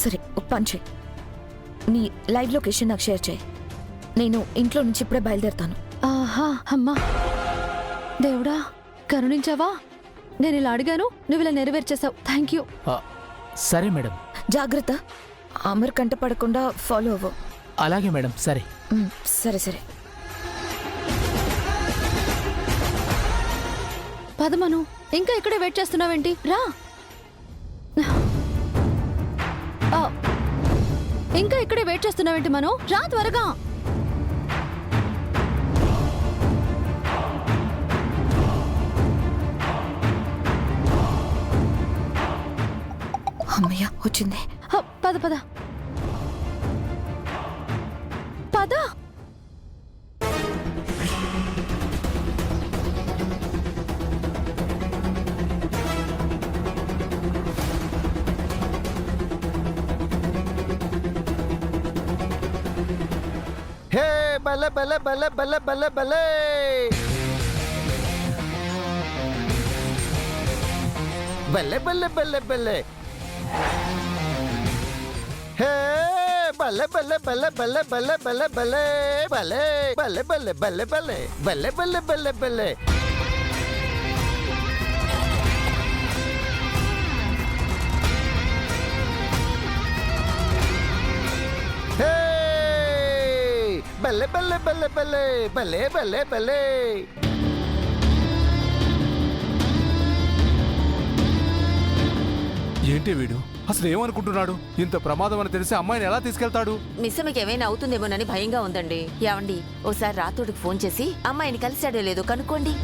సరే ఒక పని చేయి, నీ లైవ్ లొకేషన్ నాకు షేర్ చేయి. నేను ఇంట్లో నుంచి ఇప్పుడే బయలుదేరుతాను. ఆహా అమ్మా దేవుడా కరుణించావా. నేను ఇలా అడిగాను, నువ్వు ఇలా నెరవేర్చేసావు. Thank you. సరే మేడం. జాగ్రత్త, అమర్ కంట పడకుండా ఫాలో అవ్వు. అలాగే మేడం. సరే. సరే సరే. పదమను, ఇంకా ఇక్కడే వెయిట్ చేస్తున్నావేంటి? రా. ఇంకా ఇక్కడే వెయిట్ చేస్తున్నావేంటి మను? రా త్వరగా. అమ్మయ్య వచ్చింది. పద పద పద. హే బల్లె బల్లె బల్లె బల్లె బల్లె బల్లె బల్లె బల్లె బల్లె బల్లె హే బల్లె బల్లె బల్లె బల్లె బల్లె బల్లె బల్లె బల్లె బల్లె బల్లె బల్లె బల్లె బల్లె బల్లె బల్లె బల్లె హే బల్లె బల్లె బల్లె బల్లె బల్లె బల్లె బల్లె. ఏంటి వీడు అసలు ఏమనుకుంటున్నాడు? ఇంత ప్రమాదం అని తెలిసి అమ్మాయిని ఎలా తీసుకెళ్తాడు? మిస్సమ్మకి ఏమైనా అవుతుందేమోనని భయంగా ఉందండి. ఏమండి, ఓసారి రాతోడికి ఫోన్ చేసి అమ్మాయిని కలిసాడో లేదో కనుక్కోండి.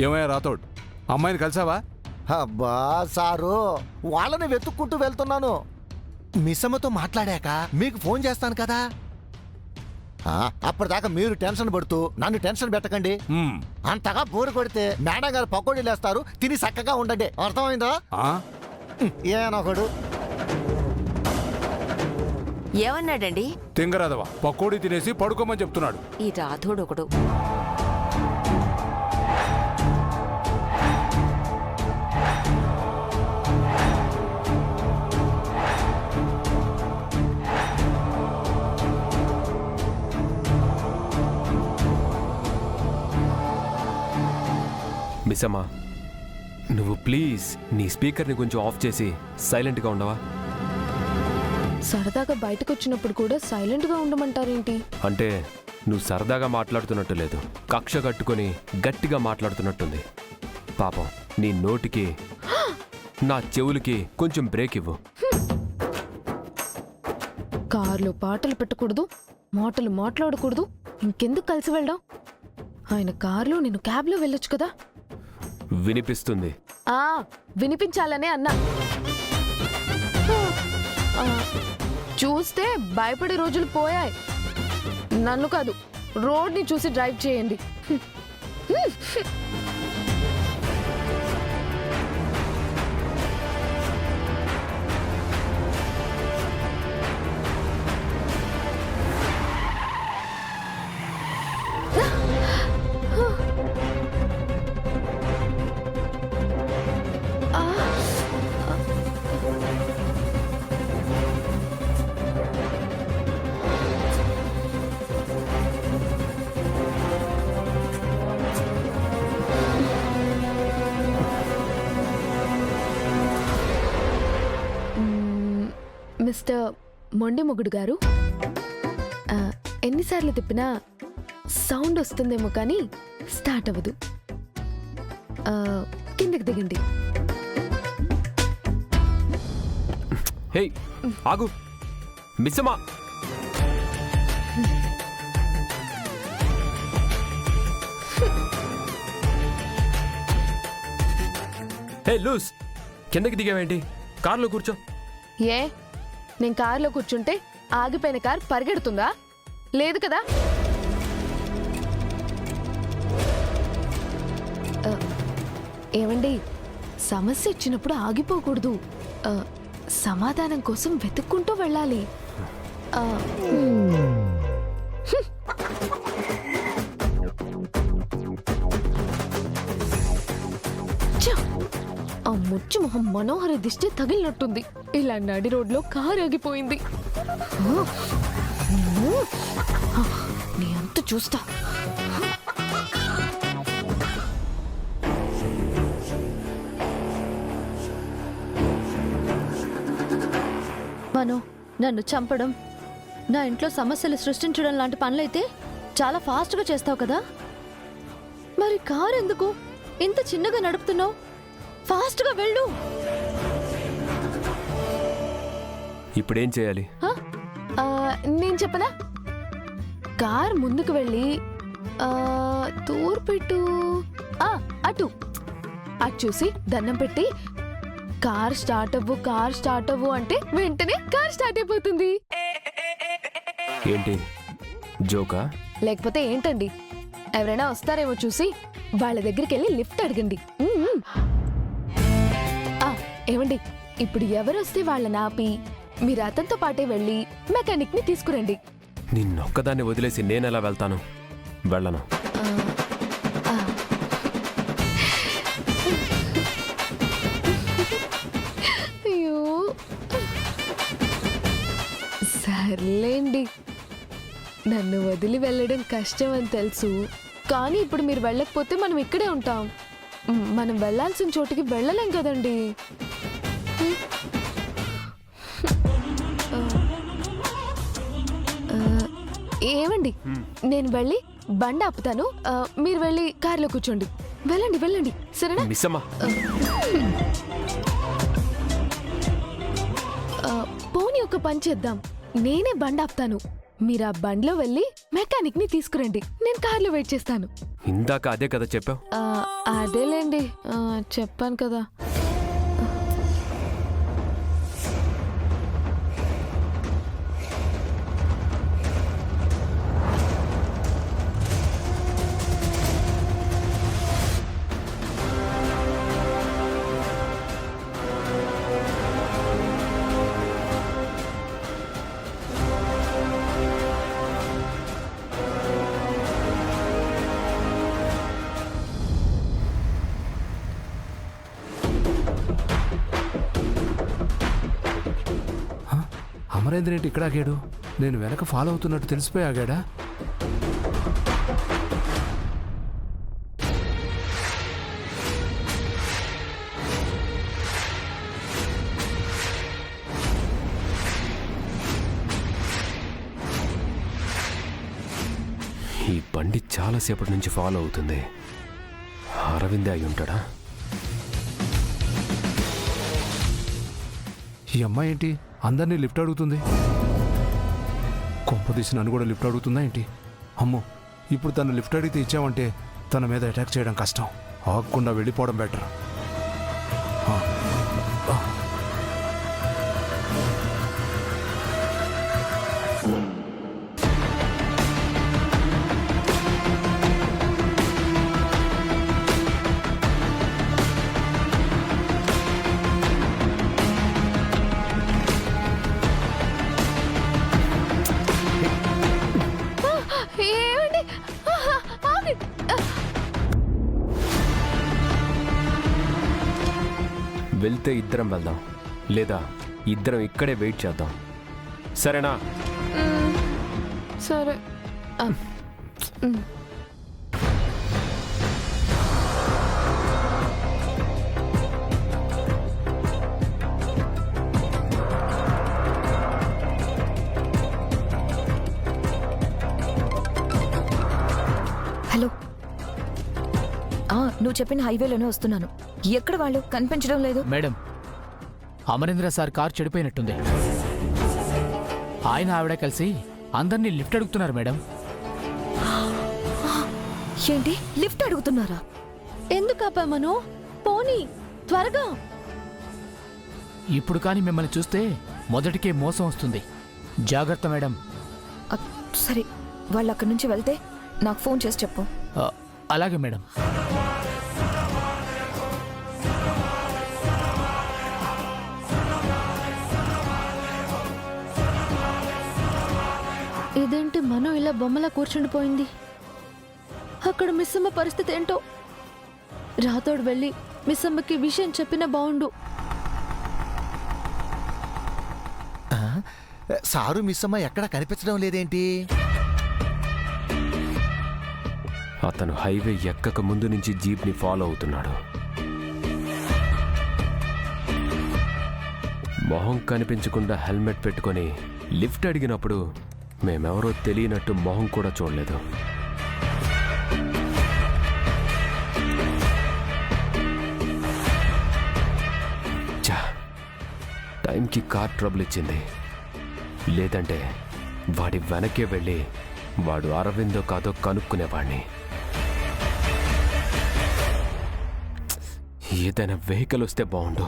ఏమయ్యా రాతోడ్, అమ్మాయిని కలిసావా? అబ్బా సారు, వాళ్ళని వెతుక్కుంటూ వెళ్తున్నాను. మిస్సమ్మతో మాట్లాడాక మీకు ఫోన్ చేస్తాను కదా. అప్పటిదాకా మీరు టెన్షన్ పడుతూ నన్ను టెన్షన్ పెట్టకండి. అంతగా బోరు కొడితే మేడం గారు పకోడీలు వేస్తారు, తిని చక్కగా ఉండండి. అర్థమైందా? ఏనొకడు ఏమన్నాడండి? తింగరాదవా, పకోడీ తినేసి పడుకోమని చెప్తున్నాడు. ఈ రాథోడు ఒకడు. మిస్సమ్మా, నువ్వు ప్లీజ్ నీ స్పీకర్ని కొంచెం ఆఫ్ చేసి సైలెంట్గా ఉండవా? సరదాగా బయటకు వచ్చినప్పుడు కూడా సైలెంట్గా ఉండమంటారేంటి? అంటే నువ్వు సరదాగా మాట్లాడుతున్నట్టు లేదు, కక్ష కట్టుకొని గట్టిగా మాట్లాడుతున్నట్టుంది. పాపం నీ నోటికి నా చెవులకి కొంచెం బ్రేక్ ఇవ్వు. కార్లో పాటలు పెట్టకూడదు, మాటలు మాట్లాడకూడదు. ఇంకెందుకు కలిసి వెళ్దాం? ఆయన కార్లో నేను క్యాబ్లో వెళ్ళొచ్చు కదా. వినిపిస్తుంది. వినిపించాలనే అన్నా. చూస్తే భయపడే రోజులు పోయాయి. నన్ను కాదు, రోడ్ని చూసి డ్రైవ్ చేయండి. మిస్టర్ మొండి మొగుడు గారు, ఎన్నిసార్లు తిప్పినా సౌండ్ వస్తుందేమో కానీ స్టార్ట్ అవ్వదు. కిందకి దిగండి. హే ఆగు మిస్సమ్మా. హే లూస్, కిందకి దిగావేంటి? కార్లో కూర్చో. ఏ, నేను కారులో కూర్చుంటే ఆగిపోయిన కార్ పరిగెడుతుందా? లేదు కదా. ఏమండి, సమస్య ఇచ్చినప్పుడు ఆగిపోకూడదు. సమాధానం కోసం వెతుక్కుంటూ వెళ్ళాలి. ఆ, ఛ! ఆ ముచ్చు మొహం మనోహర దిష్టి తగిలినట్టుంది. ఇలా నడి రోడ్లో కారు ఆగిపోయింది. నీ అంత చూస్తా. మను, నన్ను చంపడం, నా ఇంట్లో సమస్యలు సృష్టించడం లాంటి పనులైతే చాలా ఫాస్ట్గా చేస్తావు కదా. మరి కారు ఎందుకు ఇంత చిన్నగా నడుపుతున్నావు? ఫాస్ట్గా వెళ్ళు. ఇప్పుడేం చేయాలి? ఆ, ఆ, నేను చెప్పనా? కార్ ముందుకు వెళ్ళి తూర్పెట్టు, అటు అటు చూసి దండం పెట్టి కార్ స్టార్ట్ అవ్వు అంటే వెంటనే కార్ స్టార్ట్ అయిపోతుంది. ఏంటి జోకా? లేకపోతే ఏంటండి, ఎవరైనా వస్తారేమో చూసి వాళ్ళ దగ్గరికి వెళ్ళి లిఫ్ట్ అడగండి. ఏమండి, ఇప్పుడు ఎవరు వస్తే వాళ్ళని ఆపి మీరు అతనితో పాటే వెళ్ళి మెకానిక్ ని తీసుకురండి. నిన్నొక్కదాన్ని వదిలేసి నేనెలా వెళ్తాను? వెళ్ళను. అయ్యో, సర్లేండి, నన్ను వదిలి వెళ్ళడం కష్టం అని తెలుసు. కానీ ఇప్పుడు మీరు వెళ్ళకపోతే మనం ఇక్కడే ఉంటాం. మనం వెళ్ళాల్సిన చోటుకి వెళ్ళలేం కదండి. ఏమండి, నేను వెళ్ళి బండి ఆపుతాను, మీరు వెళ్ళి కారులో కూర్చోండి. వెళ్ళండి వెళ్ళండి, సరేనా? మిస్సమ్మా, పోనీ ఒక పని చేద్దాం, నేనే బండి ఆపుతాను, మీరు ఆ బండిలో వెళ్ళి మెకానిక్ ని తీసుకురండి, నేను కార్లో వెయిట్ చేస్తాను. ఇందాక అదే కదా చెప్పావు. అదేలేండి, చెప్పాను కదా. అమరేంద్ర ఏంటి ఇక్కడ ఆగాడు? నేను వెనక ఫాలో అవుతున్నట్టు తెలిసిపోయి ఆగాడా? ఈ బండి చాలాసేపటి నుంచి ఫాలో అవుతుంది. అరవిందే అయి ఉంటాడా? ఈ అమ్మాయి ఏంటి అందరినీ లిఫ్ట్ అడుగుతుంది? కొంపదీసి నన్ను కూడా లిఫ్ట్ అడుగుతుందా ఏంటి? అమ్మో, ఇప్పుడు తను లిఫ్ట్ అడిగితే ఇచ్చామంటే తన మీద అటాక్ చేయడం కష్టం. ఆగకుండా వెళ్ళిపోవడం బెటర్. ఏమండి, వెళ్తే ఇద్దరం వెళ్దాం, లేదా ఇద్దరం ఇక్కడే వెయిట్ చేద్దాం, సరేనా? సరే. హలో, నువ్వు చెప్పిన హైవేలోనే వస్తున్నాను. ఎక్కడ వాళ్ళు కనిపించడం లేదు. మేడం, అమరేంద్ర సార్ కార్ చెడిపోయినట్టుంది. ఆయన ఆవిడ కలిసి అందరినీ లిఫ్ట్ అడుగుతున్నారు మేడం. ఏంటి, లిఫ్ట్ అడుగుతున్నారా? ఎందుకు ఆపామను? పోనీ త్వరగా. ఇప్పుడు కానీ మిమ్మల్ని చూస్తే మొదటికే మోసం వస్తుంది. జాగ్రత్త మేడం. సరే, వాళ్ళు అక్కడి నుంచి వెళ్తే నాకు ఫోన్ చేసి చెప్పు. అలాగే మేడం. ఇదేంటి మనం ఇలా బొమ్మలా కూర్చుండిపోయింది? అక్కడ మిస్సమ్మ పరిస్థితి ఏంటో? రాతోడు వెళ్ళి మిస్సమ్మకి విషయం చెప్పినా బావుండు. సారు మిస్సమ్మ ఎక్కడ కనిపించడం లేదేంటి? అతను హైవే ఎక్కక ముందు నుంచి జీప్ని ఫాలో అవుతున్నాడు. మొహం కనిపించకుండా హెల్మెట్ పెట్టుకొని లిఫ్ట్ అడిగినప్పుడు మేమెవరో తెలియనట్టు మొహం కూడా చూడలేదు. చా, టైంకి కార్ ట్రబుల్ ఇచ్చింది. లేదంటే వాడి వెనకే వెళ్ళి వాడు అరవిందో కాదో కనుక్కునేవాడిని. ఏదైనా వెహికల్ వస్తే బాగుండు.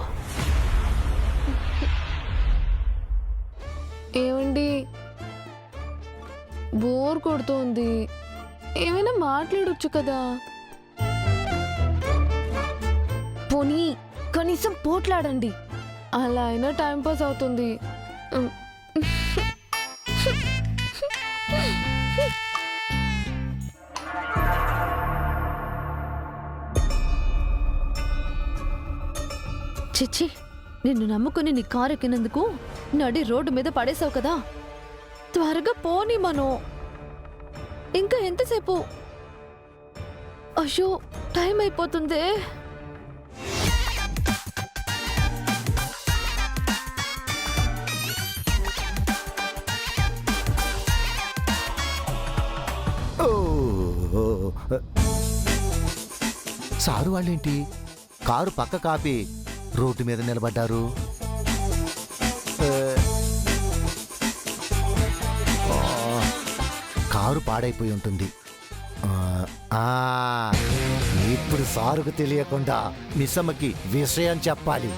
ఏమండి, బోర్ కొడుతోంది, ఏమైనా మాట్లాడొచ్చు కదా. పోనీ కనీసం పోట్లాడండి, అలా అయినా టైం పాస్ అవుతుంది. చిచ్చి, నిన్ను నమ్ముకుని నీ కారు ఎక్కినందుకు నడి రోడ్డు మీద పడేశావు కదా. త్వరగా పోనీ మనో. ఇంకా ఎంతసేపు? అయ్యో, టైం అయిపోతుందే. సారు వాళ్ళేంటి కారు పక్క కాపి రోడ్డు మీద నిలబడ్డారు? కారు పాడైపోయి ఉంటుంది. ఇప్పుడు సారుకు తెలియకుండా మిస్సమ్మకి విషయం చెప్పాలి.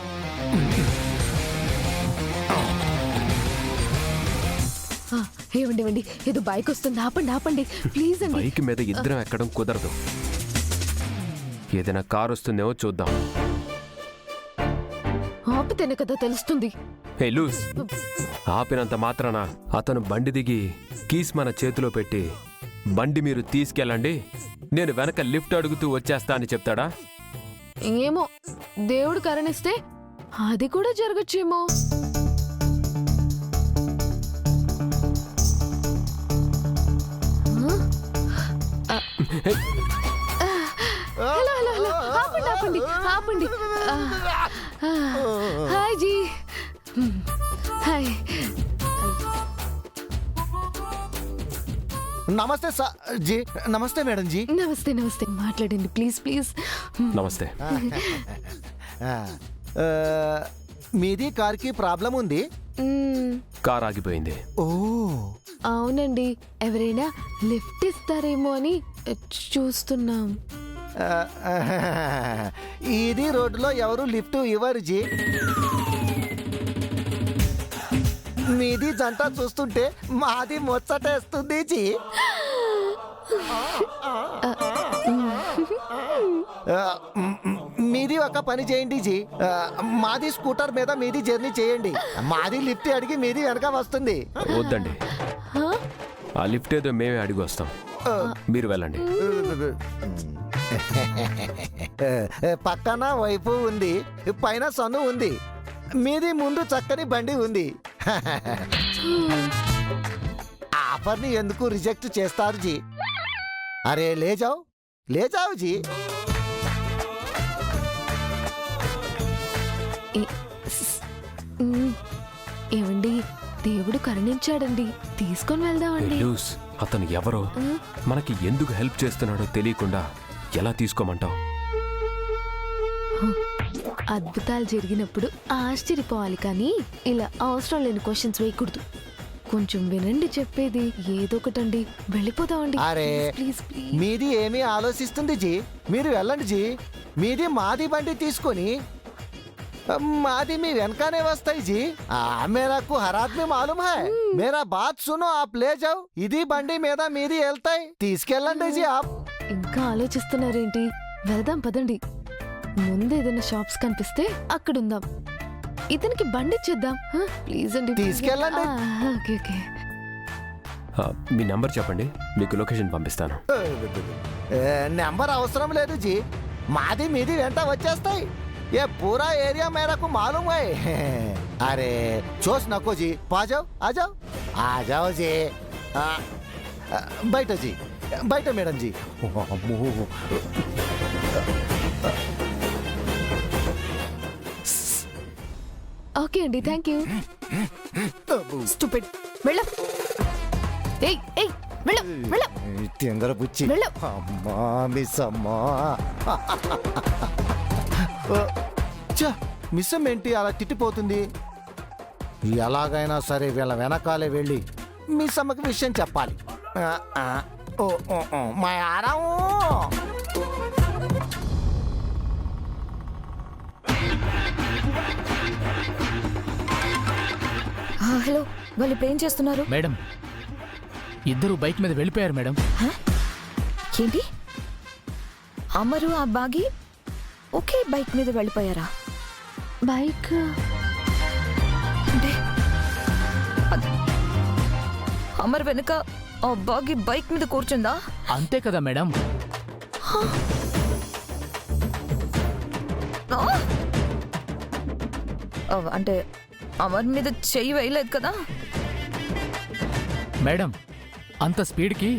ఏమండి, ఏదో బైక్ వస్తుంది, ఆపండి ఆపండి ప్లీజ్ అండి. బైక్ మీద ఇద్దరం ఎక్కడం కుదరదు. ఏదైనా కారు వస్తుందేమో చూద్దాం. ఆపితేనే కదా తెలుస్తుంది. హే లూస్, ఆపినంత మాత్రాన అతను బండి దిగి కీస్ మన చేతిలో పెట్టి బండి మీరు తీసుకెళ్ళండి, నేను వెనక లిఫ్ట్ అడుగుతూ వచ్చేస్తా అని చెప్తాడా? ఏమో, దేవుడు కరుణిస్తే అది కూడా జరగచ్చేమో. హలో హలో హలో, ఆపండి ఆపండి ఆపండి. హాయ్ జీ. హాయ్. నమస్తే జీ. నమస్తే మేడం జీ. నమస్తే నమస్తే, మాట్లాడండి ప్లీజ్ ప్లీజ్. నమస్తే. మీది కార్కి ప్రాబ్లం ఉంది? కార్ ఆగిపోయింది. ఓ అవునండి, ఎవరైనా లిఫ్ట్ ఇస్తారేమో అని చూస్తున్నాం. ఇది రోడ్లో ఎవరు లిఫ్ట్ ఇవ్వరు జీ. మీది జంట చూస్తుంటే మాది ముచ్చటేస్తుంది జీ. మీది ఒక పని చేయండి జీ, మాది స్కూటర్ మీద మీది జర్నీ చేయండి. మాది లిఫ్ట్ అడిగి మీది వెనక వస్తుంది. వద్దండి, ఆ లిఫ్ట్ ఏదో మేమే అడిగి వస్తాం, మీరు వెళ్ళండి. పక్కన వైపు ఉంది, పైన సన్ను ఉంది, మీది ముందు చక్కని బండి ఉంది. ఆఫర్ని ఎందుకు రిజెక్ట్ చేస్తారు జీ? అరే లే జావ్ జీ. ఏమండి, దేవుడు కరుణించాడండి, తీసుకొని వెళ్దామండి. లూస్, అతను ఎవరో మనకి ఎందుకు హెల్ప్ చేస్తున్నాడో తెలియకుండా ఎలా తీసుకోమంటావు? అద్భుతాలు జరిగినప్పుడు ఆశ్చర్యపోవాలి, కానీ ఇలా అవసరం లేని క్వశ్చన్స్ వేయకూడదు. కొంచెం వినండి చెప్పేది, ఏదో ఒకటండి, వెళ్ళిపోదామండి. అరే ప్లీజ్ ప్లీజ్. మీది ఏమీ ఆలోచిస్తుంది జీ, మీరు వెళ్ళండి జీ. మీది మాది బండి తీసుకొని మాది మీ వెనకానే వస్తాయి జీ. మేరకు హర్ ఆద్మీ మాలూమ్ హై. మేరా బాత్ సునో, ఆప్ లే జావ్. ఇది బండి మీద మీది వెళ్తాయి, తీసుకెళ్ళండి జీ. ఇంకా ఆలోచిస్తున్నారేంటి? వెళ్దాం పదండి. ముందు ఏదైనా షాప్స్ కనిపిస్తే అక్కడ ఉందాం. ఇతనికి బండి ఇచ్చేద్దాం ప్లీజ్ అండి. తీసుకెళ్ళండి. Okay okay. మీ నంబర్ చెప్పండి, మీకు లొకేషన్ పంపిస్తాను. నెంబర్ అవసరం లేదు జీ, మాది మీది వెంట వచ్చేస్తాయి. ఏ పూరా ఏరియా మేరకు మాలూమ్ హై. అరే చూస్ నకో జీ, పాజావ్ ఆజావ్ ఆజావ్ జీ. బయట జీ, బయట మేడం జీ. ఓకే అండి, థ్యాంక్ యూ. స్టూపిడ్ వెళ్ళు. ఏయ్ ఏయ్ వెళ్ళు వెళ్ళు. తింగర బుచ్చి. వెళ్ళు. అమ్మా మిస్ అమ్మా. మిస్ అమ్మ ఏంటి అలా తిట్టిపోతుంది? ఎలాగైనా సరే వీళ్ళ వెనకాలే వెళ్ళి మిస్ అమ్మకి విషయం చెప్పాలి. ఓ ఓ ఓ మా ఆరాము. హలో, వాళ్ళు ఇప్పుడు ఏం చేస్తున్నారు? మేడం, ఇద్దరు బైక్ మీద వెళ్ళిపోయారు మేడం. ఏంటి, అమరు ఆ బాగి ఒకే బైక్ మీద వెళ్ళిపోయారా? బైక్ అంటే అమర్ వెనుక ఆ బాగి బైక్ మీద కూర్చుందా? అంతే కదా మేడం. అంటే అమర్ మీద చెయ్యి వేయలేదు కదా? మేడం, అంత స్పీడ్కి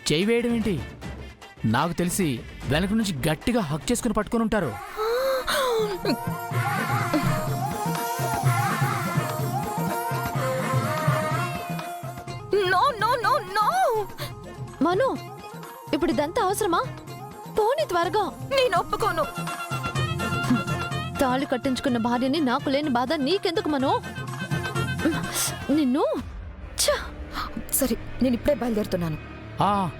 చేయి వేయడం ఏంటి? నాకు తెలిసి వెనక నుంచి గట్టిగా హక్ చేసుకుని పట్టుకొని ఉంటారు. నో నో నో నో మను, ఇప్పుడు ఇదంతా అవసరమా? పోనీ త్వరగా. నేను ఒప్పుకోను. తాళి కట్టించుకున్న భార్యని నాకు లేని బాధ నీకెందుకు మను? నిన్ను సరే, నేను ఇప్పుడే బయలుదేరుతున్నాను.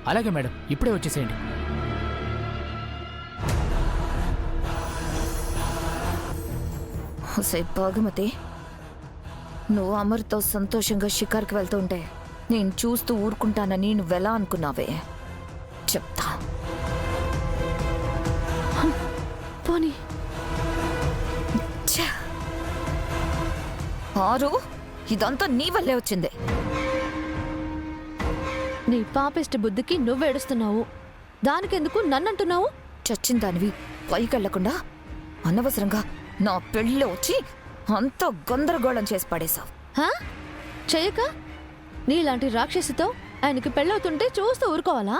అలాగే మేడం, ఇప్పుడే వచ్చేసేయండి. భాగమతి, నువ్వు అమర్తో సంతోషంగా షికార్కి వెళ్తూ ఉంటే నేను చూస్తూ ఊరుకుంటానని నువ్వెలా అనుకున్నావే? చెప్తా. పోనీ ఆరు, ఇదంతా నీ వల్లే వచ్చింది. నీ పాపిష్టి బుద్ధికి నువ్వేడుస్తున్నావు, దానికెందుకు నన్నంటున్నావు? చచ్చిన దానివి పైకెళ్లకుండా అనవసరంగా నా పెళ్ళిలో వచ్చి అంత గందరగోళం చేసి పడేశావు. చెయ్యక నీలాంటి రాక్షసితో ఆయనకి పెళ్ళవుతుంటే చూస్తూ ఊరుకోవాలా?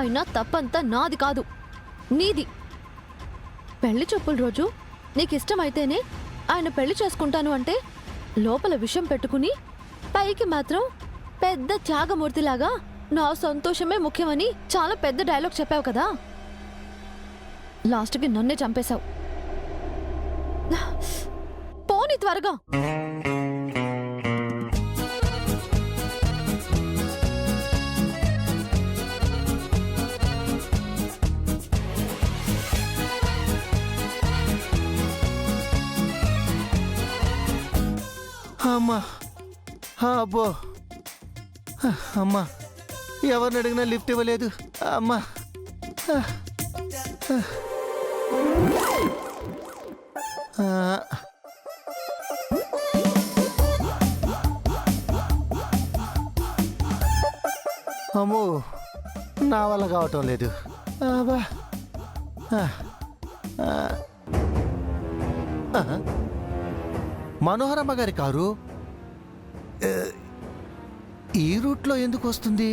అయినా తప్పంతా నాది కాదు, నీది. పెళ్లి చూపుల రోజు నీకిష్టమైతేనే ఆయన పెళ్లి చేసుకుంటాను అంటే లోపల విషం పెట్టుకుని పైకి మాత్రం పెద్ద త్యాగమూర్తిలాగా నా సంతోషమే ముఖ్యమని చాలా పెద్ద డైలాగ్ చెప్పావు కదా. లాస్ట్కి నన్నే చంపేశావు. పోనీ త్వరగా. అమ్మా, అబ్బో అమ్మా, ఎవరిని అడిగినా లిఫ్ట్ ఇవ్వలేదు. అమ్మా అమ్మో, నా వల్ల కావటం లేదు. అబ్బా, మనోహరమ్మ గారి కారు ఈ రూట్లో ఎందుకు వస్తుంది?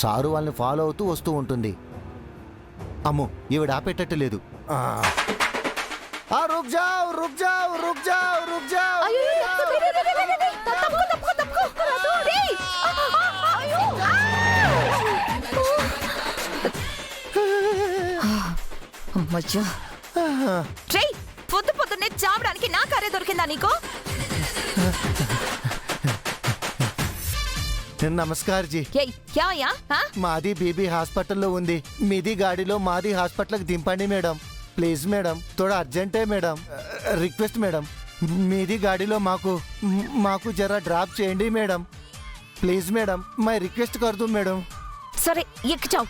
సారు వాళ్ళని ఫాలో అవుతూ వస్తూ ఉంటుంది. అమ్మో, ఈవిడ ఆపేటట్టు లేదు. రుక్ జావ్ రుక్ జావ్ రుక్ జావ్ రుక్ జావ్. పొద్దు పొద్దున్నే చావడానికి నా కారే దొరికిందా నీకు? నమస్కార్ జీ. మాది బీబీ హాస్పిటల్లో ఉంది, మీది గాడిలో మాది హాస్పిటల్కి దింపండి madam. Please madam, Toda అర్జెంటే madam. Request madam, మీది గాడిలో మాకు జరా డ్రాప్ చేయండి madam. Please madam, my request కర్దు మేడం. సరే, ఎక్కిచావు.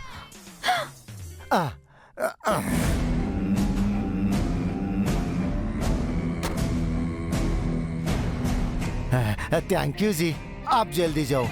थैंक यू जी आप जल्दी जाओ